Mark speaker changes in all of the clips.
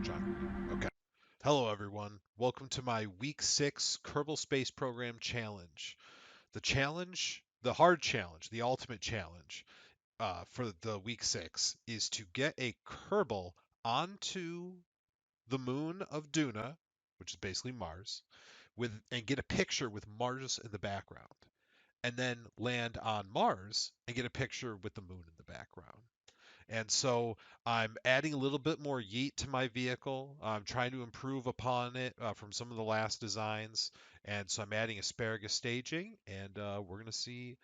Speaker 1: John. Okay. Hello, everyone. Welcome to my Week 6 Kerbal Space Program Challenge. The challenge, the hard challenge, the ultimate challenge for the Week 6 is to get a Kerbal onto the moon of Duna, which is basically Mars, and get a picture with Mars in the background. And then land on Mars and get a picture with the moon in the background. And so I'm adding a little bit more yeet to my vehicle. I'm trying to improve upon it from some of the last designs. And so I'm adding asparagus staging, and we're gonna see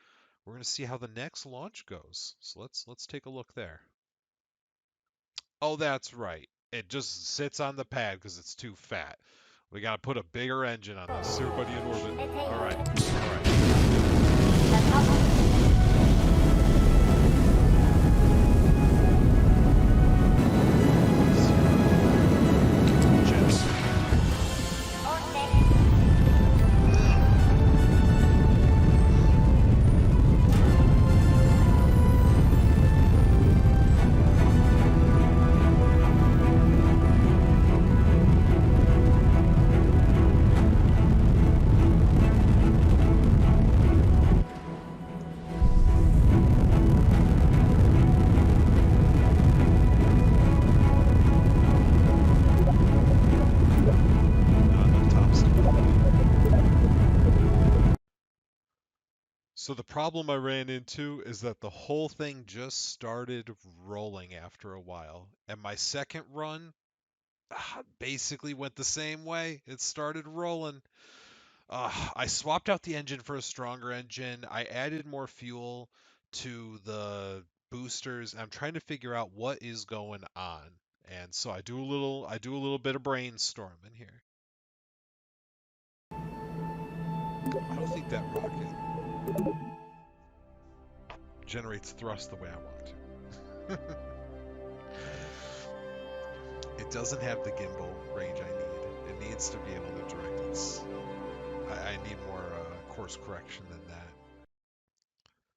Speaker 1: how the next launch goes. So let's take a look there. Oh, that's right. It just sits on the pad because it's too fat. We gotta put a bigger engine on this. Everybody in orbit. All right. All right. Jets. Not enough top speed. So the problem I ran into is that the whole thing just started rolling after a while, and my second run basically went the same way. It started rolling. I swapped out the engine for a stronger engine. I added more fuel to the boosters. I'm trying to figure out what is going on, and so I do a little bit of brainstorming here. I don't think that rocket generates thrust the way I want to. It doesn't have the gimbal range I need. It needs to be able to direct its. I need more course correction than that.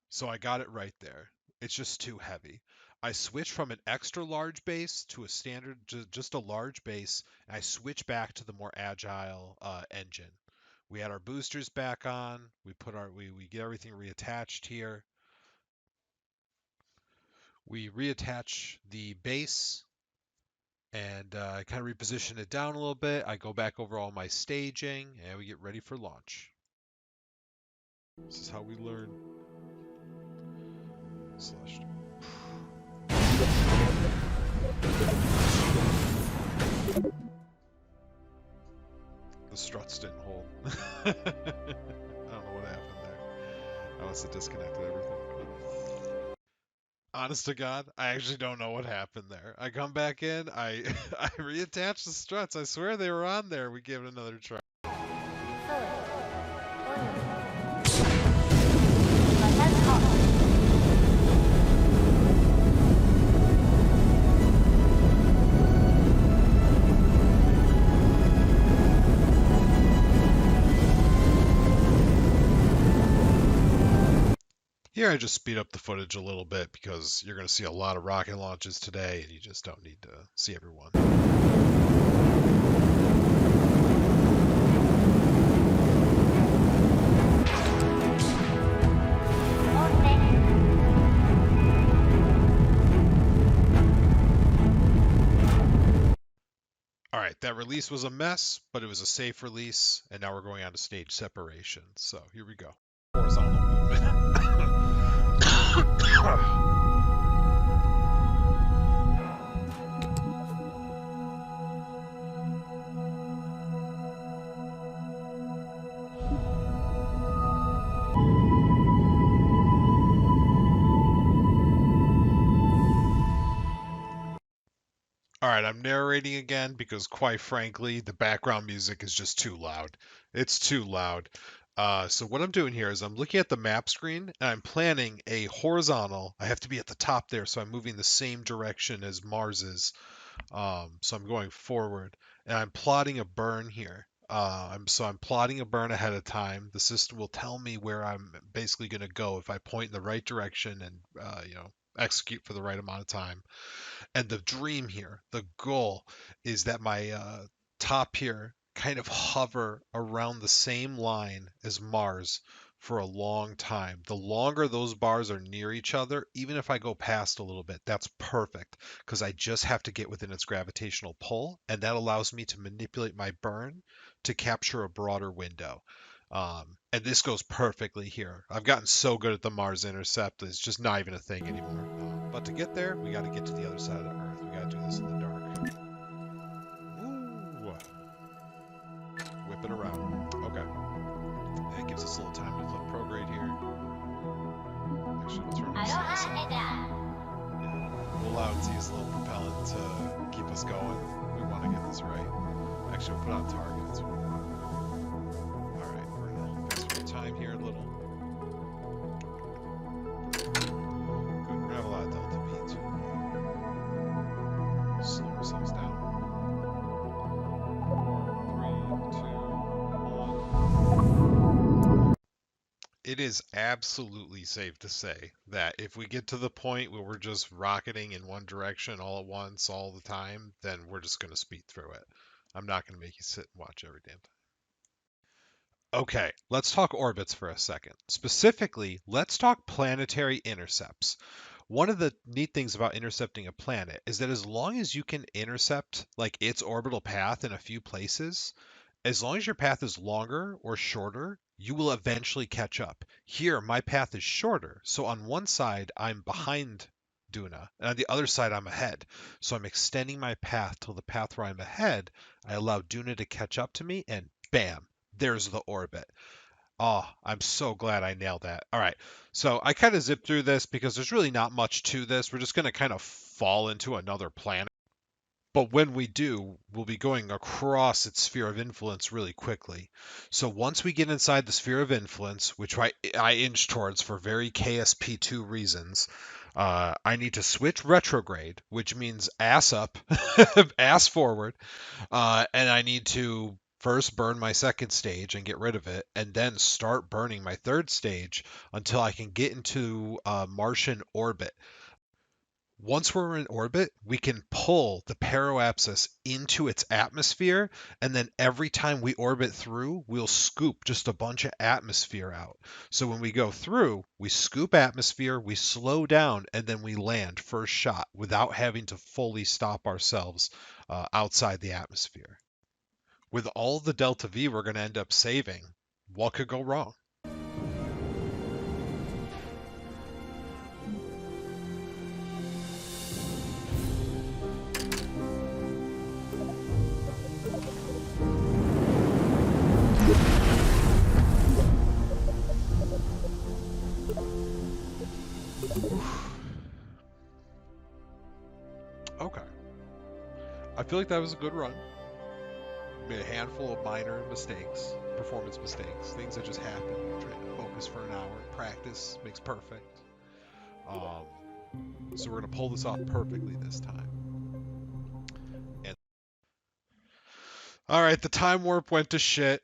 Speaker 1: So I got it right there. It's just too heavy. I switched from an extra large base to a standard, just a large base, and I switched back to the more agile engine. We had our boosters back on. We get everything reattached here. We reattach the base and kind of reposition it down a little bit. I go back over all my staging and we get ready for launch. This is how we learn. Celestial. The struts didn't hold. I don't know what happened there. I must have disconnected everything. Honest to God, I actually don't know what happened there. I come back in, I I reattach the struts. I swear they were on there. We give it another try. Here I just speed up the footage a little bit because you're going to see a lot of rocket launches today and you just don't need to see everyone. All right, that release was a mess, but it was a safe release, and now we're going on to stage separation. So here we go. Horizontal movement. All right, I'm narrating again because, quite frankly, the background music is just too loud. It's too loud. So what I'm doing here is I'm looking at the map screen and I'm planning a horizontal. I have to be at the top there, so I'm moving the same direction as Mars is. So I'm going forward and I'm plotting a burn here. I'm plotting a burn ahead of time. The system will tell me where I'm basically going to go if I point in the right direction and execute for the right amount of time. And the dream here, the goal, is that my top here kind of hover around the same line as Mars for a long time. The longer those bars are near each other, even if I go past a little bit, that's perfect because I just have to get within its gravitational pull, and that allows me to manipulate my burn to capture a broader window. And this goes perfectly here. I've gotten so good at the Mars intercept, it's just not even a thing anymore. But to get there, we got to get to the other side of the Earth. We got to do this in the dark. Ooh. Whip it around. Okay. That gives us a little time to flip prograde here. Actually, we'll turn this on. Yeah. We'll allow it to use a little propellant to keep us going. We want to get this right. Actually, we'll put on target. That's what we want. Alright, we're going to fast forward time here a little. Good. We're going to have a lot of delta V to slow ourselves down. 4, 3, 2, 1. It is absolutely safe to say that if we get to the point where we're just rocketing in one direction all at once, all the time, then we're just going to speed through it. I'm not going to make you sit and watch every damn time. Okay, let's talk orbits for a second. Specifically, let's talk planetary intercepts. One of the neat things about intercepting a planet is that as long as you can intercept like its orbital path in a few places, as long as your path is longer or shorter, you will eventually catch up. Here, my path is shorter, so on one side I'm behind Duna, and on the other side I'm ahead. So I'm extending my path till the path where I'm ahead, I allow Duna to catch up to me, and bam, there's the orbit. Oh, I'm so glad I nailed that. All right. So I kind of zipped through this because there's really not much to this. We're just going to kind of fall into another planet. But when we do, we'll be going across its sphere of influence really quickly. So once we get inside the sphere of influence, which I inch towards for very KSP2 reasons, I need to switch retrograde, which means ass up, ass forward, and I need to first burn my second stage and get rid of it, and then start burning my third stage until I can get into Martian orbit. Once we're in orbit, we can pull the periapsis into its atmosphere, and then every time we orbit through, we'll scoop just a bunch of atmosphere out. So when we go through, we scoop atmosphere, we slow down, and then we land first shot without having to fully stop ourselves outside the atmosphere. With all the delta V we're going to end up saving, what could go wrong? Okay. I feel like that was a good run. Made a handful of minor mistakes, performance mistakes, things that just happen. Trying to focus for an hour. Practice makes perfect. So we're going to pull this off perfectly this time. All right, the time warp went to shit,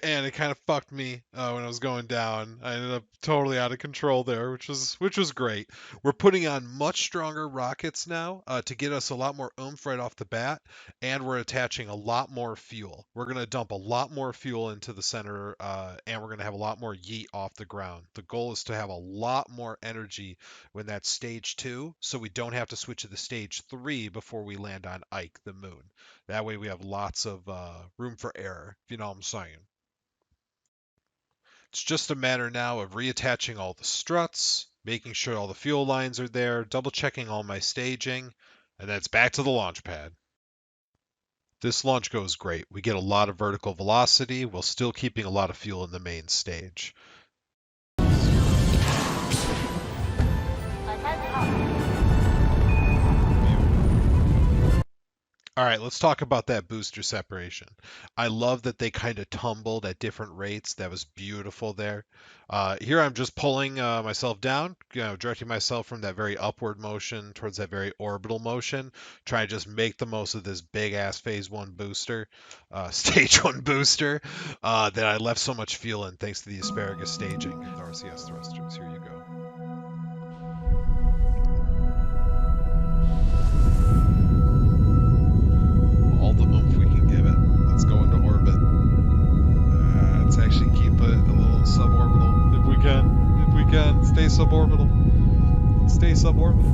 Speaker 1: and it kind of fucked me when I was going down. I ended up totally out of control there, which was great. We're putting on much stronger rockets now to get us a lot more oomph right off the bat, and we're attaching a lot more fuel. We're gonna dump a lot more fuel into the center, and we're gonna have a lot more yeet off the ground. The goal is to have a lot more energy when that's stage 2, so we don't have to switch to the stage 3 before we land on Ike, the moon. That way we have lots of room for error, if you know what I'm saying. It's just a matter now of reattaching all the struts, making sure all the fuel lines are there, double checking all my staging, and then it's back to the launch pad. This launch goes great. We get a lot of vertical velocity while still keeping a lot of fuel in the main stage. All right, let's talk about that booster separation. I love that they kind of tumbled at different rates. That was beautiful there. Here I'm just pulling myself down, directing myself from that very upward motion towards that very orbital motion, trying to just make the most of this big ass phase 1 booster, stage 1 booster that I left so much fuel in thanks to the asparagus staging. RCS thrusters, here you go. suborbital.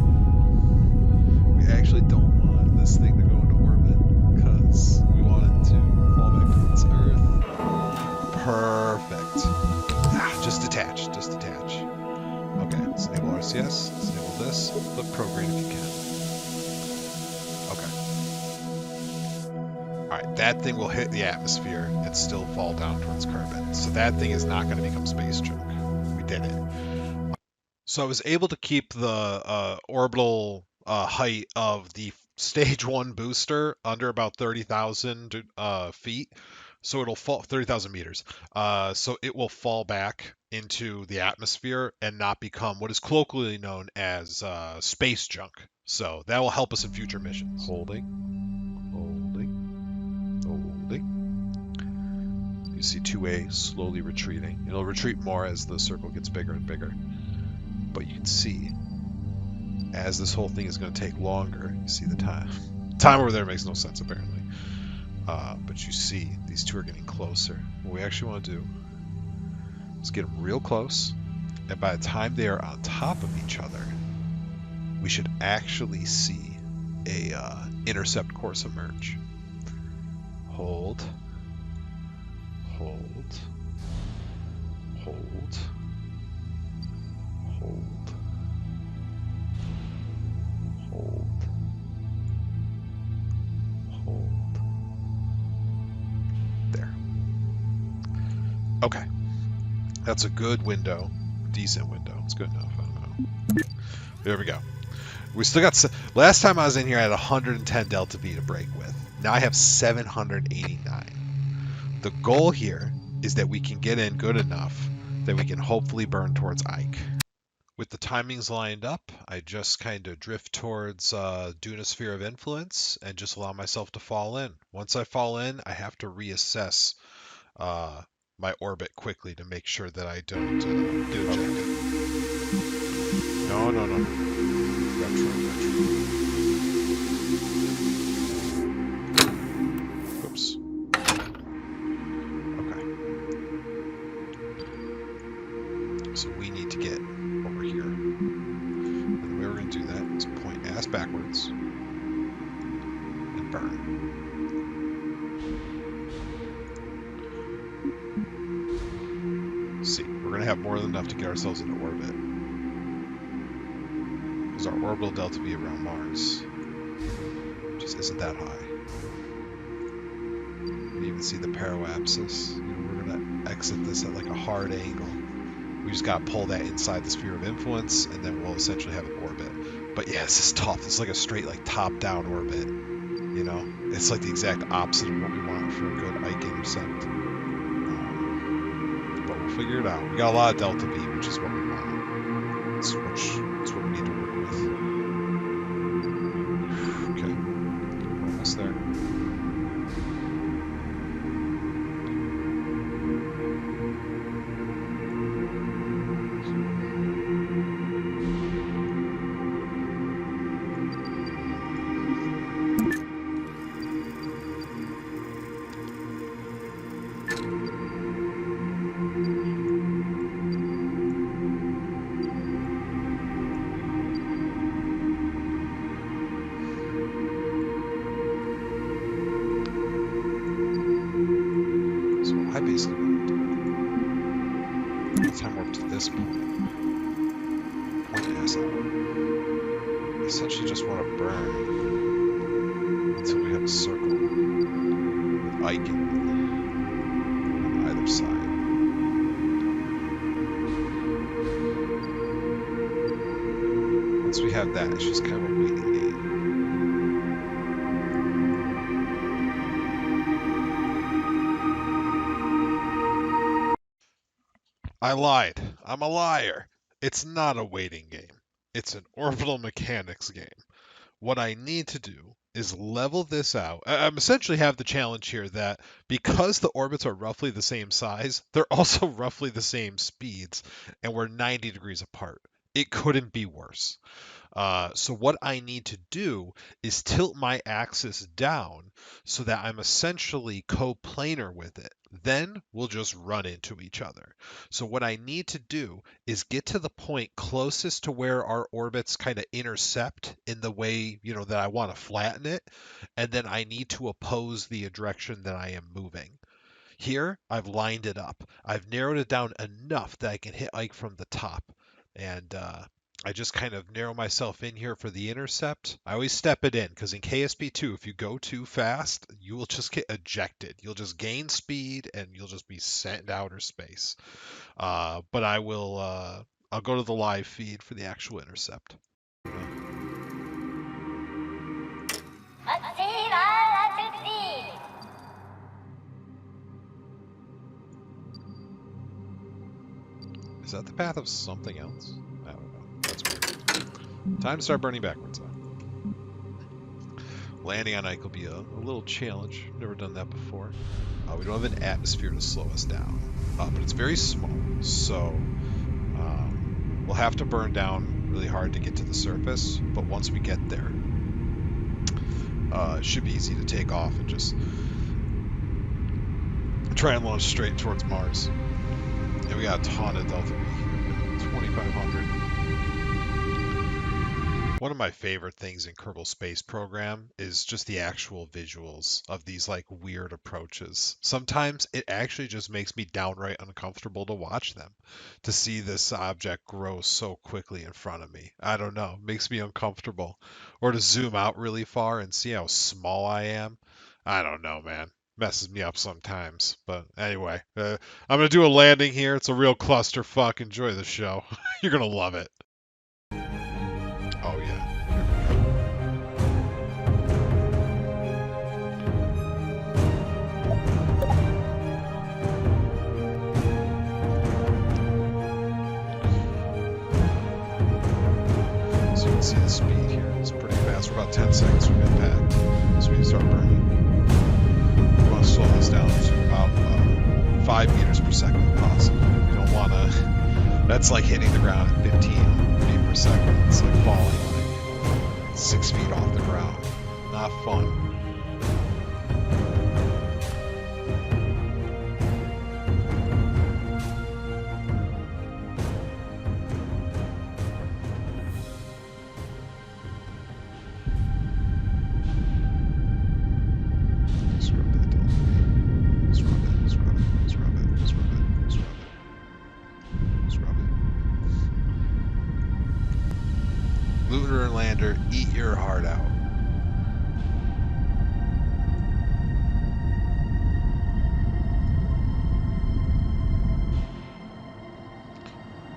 Speaker 1: We actually don't want this thing to go into orbit because we want it to fall back towards Earth. Perfect. Just detach. Just detach. Okay, let's enable RCS. Let's enable this. Flip program if you can. Okay. Alright, that thing will hit the atmosphere and still fall down towards carbon. So that thing is not going to become space junk. We did it. So I was able to keep the orbital height of the stage 1 booster under about 30,000 feet. So it'll fall 30,000 meters. So it will fall back into the atmosphere and not become what is colloquially known as space junk. So that will help us in future missions. Holding. You see 2A slowly retreating. It'll retreat more as the circle gets bigger and bigger. But you can see as this whole thing is going to take longer. You see the time. Time over there makes no sense apparently. But you see these two are getting closer. What we actually want to do is get them real close, and by the time they are on top of each other, we should actually see a intercept course emerge. Hold. There. Okay. That's a good window. Decent window. It's good enough. I don't know. There we go. We still got... Last time I was in here, I had 110 delta V to break with. Now I have 789. The goal here is that we can get in good enough that we can hopefully burn towards Ike. With the timings lined up, I just kind of drift towards Duna Sphere of Influence and just allow myself to fall in. Once I fall in, I have to reassess my orbit quickly to make sure that I don't get ejected. No. Retro. Oops. Okay. So we need to get over here. And the way we're going to do that is point ass backwards and burn. See, we're going to have more than enough to get ourselves into orbit. Because our orbital delta V around Mars just isn't that high. You even see the paraapsis. We're going to exit this at like a hard angle. We just got to pull that inside the sphere of influence, and then we'll essentially have an orbit. But yeah, this is tough. It's like a straight like top-down orbit. You know, it's like the exact opposite of what we want for a good Ike intercept. But we'll figure it out. We got a lot of delta V, which is what we want. It's what we need to work with. Okay, almost there. I basically want to do by the time we're up to this point ass out. I essentially just want to burn until we have a circle with Ike on either side. Once we have that, it's just kind of a waiting game. I lied. I'm a liar. It's not a waiting game. It's an orbital mechanics game. What I need to do is level this out. I'm essentially have the challenge here that because the orbits are roughly the same size, they're also roughly the same speeds, and we're 90 degrees apart. It couldn't be worse. So what I need to do is tilt my axis down so that I'm essentially coplanar with it. Then we'll just run into each other. So what I need to do is get to the point closest to where our orbits kind of intercept in the way, that I want to flatten it, and then I need to oppose the direction that I am moving. Here, I've lined it up. I've narrowed it down enough that I can hit Ike from the top. And I just kind of narrow myself in here for the intercept. I always step it in because in KSP2, if you go too fast, you will just get ejected. You'll just gain speed and you'll just be sent into outer space. But I'll go to the live feed for the actual intercept. Is that the path of something else? I don't know. That's weird. Time to start burning backwards. Landing on Ike will be a little challenge. Never done that before. We don't have an atmosphere to slow us down, but it's very small, so we'll have to burn down really hard to get to the surface. But once we get there, it should be easy to take off and just try and launch straight towards Mars. And we got a ton of Delta V here, 2,500. One of my favorite things in Kerbal Space Program is just the actual visuals of these like weird approaches. Sometimes it actually just makes me downright uncomfortable to watch them, to see this object grow so quickly in front of me. I don't know, it makes me uncomfortable. Or to zoom out really far and see how small I am. I don't know, man. Messes me up sometimes. But anyway, I'm going to do a landing here. It's a real clusterfuck. Enjoy the show. You're going to love it. Oh, yeah. So you can see the speed here. It's pretty fast. We're about 10 seconds from impact. So we can start burning. We want to slow this down to about 5 meters per second if possible. We don't want to... That's like hitting the ground at 15 feet per second. It's like falling like 6 feet off the ground. Not fun. Lunar lander, eat your heart out.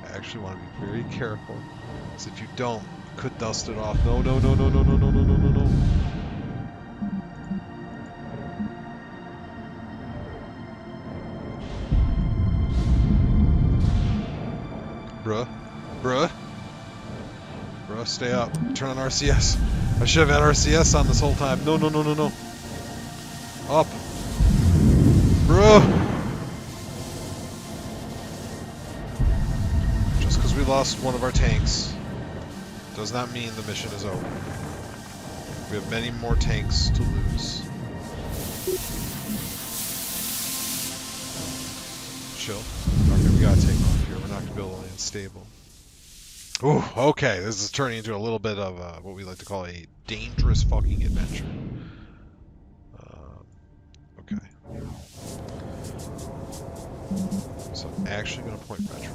Speaker 1: I actually want to be very careful, because if you don't, you could dust it off. No, no, no, no, no, no, no, no, no, no, no. Bruh. Bruh. Bro, stay up. Turn on RCS. I should have had RCS on this whole time. No, no, no, no, no. Up. Bro. Just because we lost one of our tanks does not mean the mission is over. We have many more tanks to lose. Chill. Okay, we gotta take off here. We're not gonna be able to land stable. Ooh, okay, this is turning into a little bit of what we like to call a dangerous fucking adventure. Okay. So I'm actually going to point retro.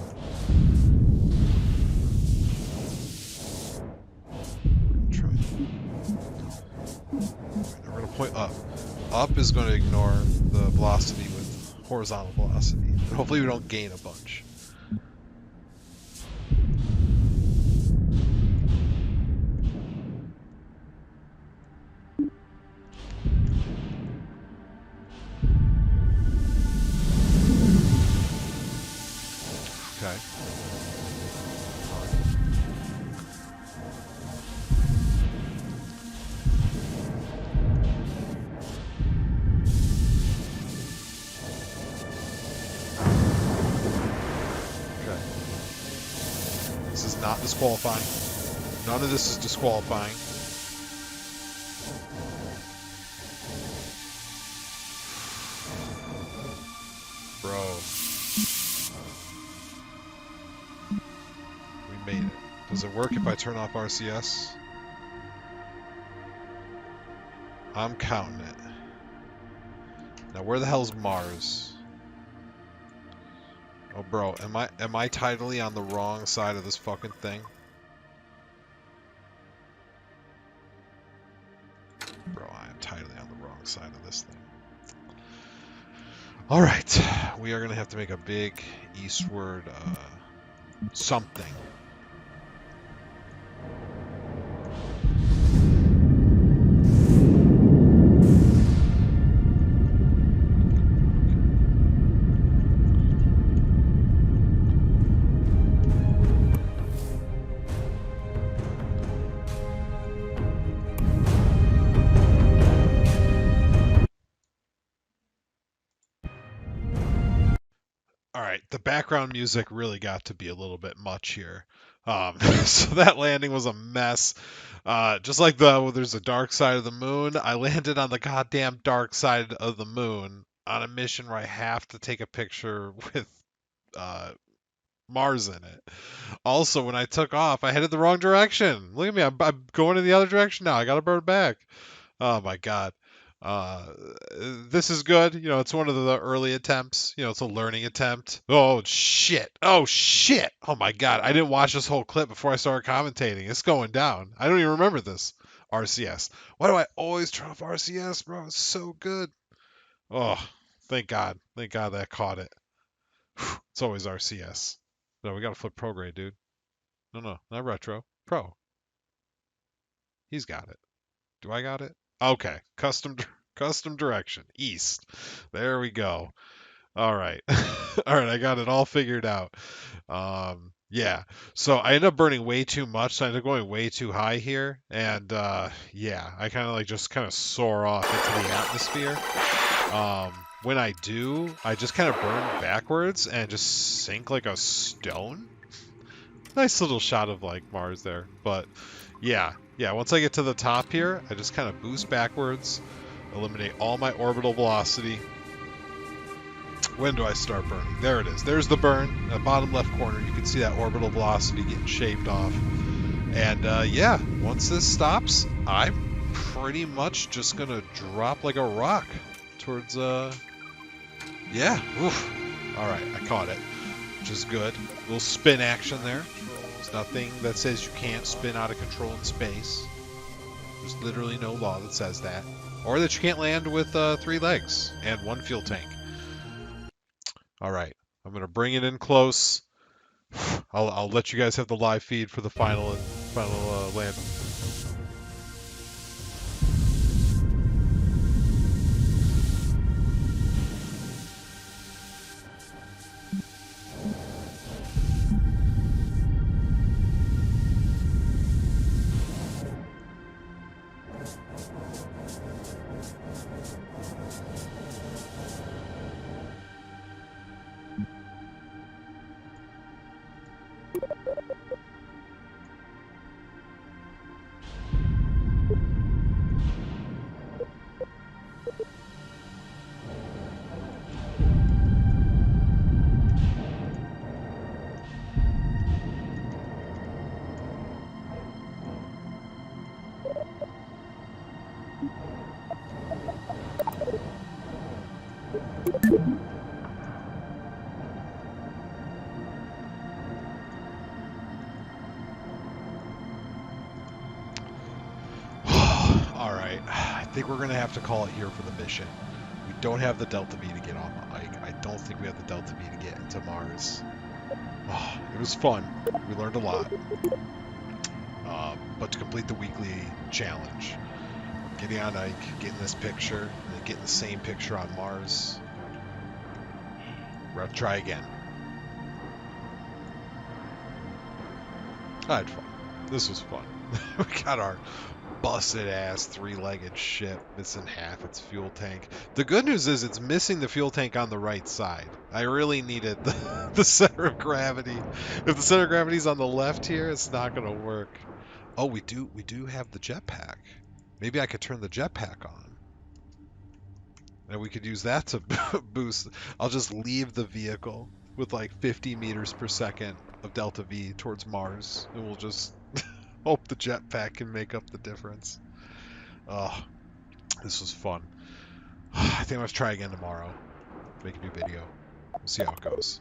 Speaker 1: Try. We're going to point up. Up is going to ignore the velocity with horizontal velocity. And hopefully we don't gain a bunch. Okay. Okay. This is not disqualifying. None of this is disqualifying. Bro. We made it. Does it work if I turn off RCS? I'm counting it. Now where the hell's Mars? Oh bro, am I tidally on the wrong side of this fucking thing? Bro, I am tidally on the wrong side of this thing. Alright, we are gonna have to make a big eastward something. All right, the background music really got to be a little bit much here. So that landing was a mess. Just like there's a dark side of the moon, I landed on the goddamn dark side of the moon on a mission where I have to take a picture with uh, Mars in it. Also, when I took off, I headed the wrong direction. Look at me, I'm going in the other direction now. I gotta burn back. Oh my god. Uh, this is good. You know, it's one of the early attempts. You know, it's a learning attempt. Oh shit. Oh shit. Oh my god. I didn't watch this whole clip before I started commentating. It's going down. I don't even remember this. RCS. Why do I always turn off RCS, bro? It's so good. Oh, thank God. Thank God that caught it. It's always RCS. No, we gotta flip prograde, dude. No, not retro. Pro. He's got it. Do I got it? Okay. Custom direction. East. There we go. All right. All right, I got it all figured out. Yeah. So I ended up burning way too much, so I ended up going way too high here. And yeah, I kind of like just kind of soar off into the atmosphere. When I do, I just kind of burn backwards and just sink like a stone. Nice little shot of like Mars there. But yeah, once I get to the top here, I just kind of boost backwards, eliminate all my orbital velocity. When do I start burning? There it is. There's the burn. The bottom left corner, you can see that orbital velocity getting shaved off. And yeah, once this stops, I'm pretty much just going to drop like a rock towards, yeah, oof. All right, I caught it, which is good. A little spin action there. There's nothing that says you can't spin out of control in space. There's literally no law that says that. Or that you can't land with 3 legs and 1 fuel tank. All right, I'm going to bring it in close. I'll let you guys have the live feed for the final landing. Alright, I think we're going to have to call it here for the mission. We don't have the Delta V to get on Ike. I don't think we have the Delta V to get into Mars. Oh, it was fun. We learned a lot. But to complete the weekly challenge, getting on Ike, getting this picture, and then getting the same picture on Mars, we're going to try again. I had fun. This was fun. We got our busted ass 3-legged ship missing half its fuel tank. The good news is it's missing the fuel tank on the right side. I really needed the center of gravity. If the center of gravity's on the left here, it's not going to work. Oh, we do have the jetpack. Maybe I could turn the jetpack on. And we could use that to boost. I'll just leave the vehicle with like 50 meters per second of delta V towards Mars, and we'll just hope the jetpack can make up the difference. Oh, this was fun. I think I'm gonna try again tomorrow. Make a new video. We'll see how it goes.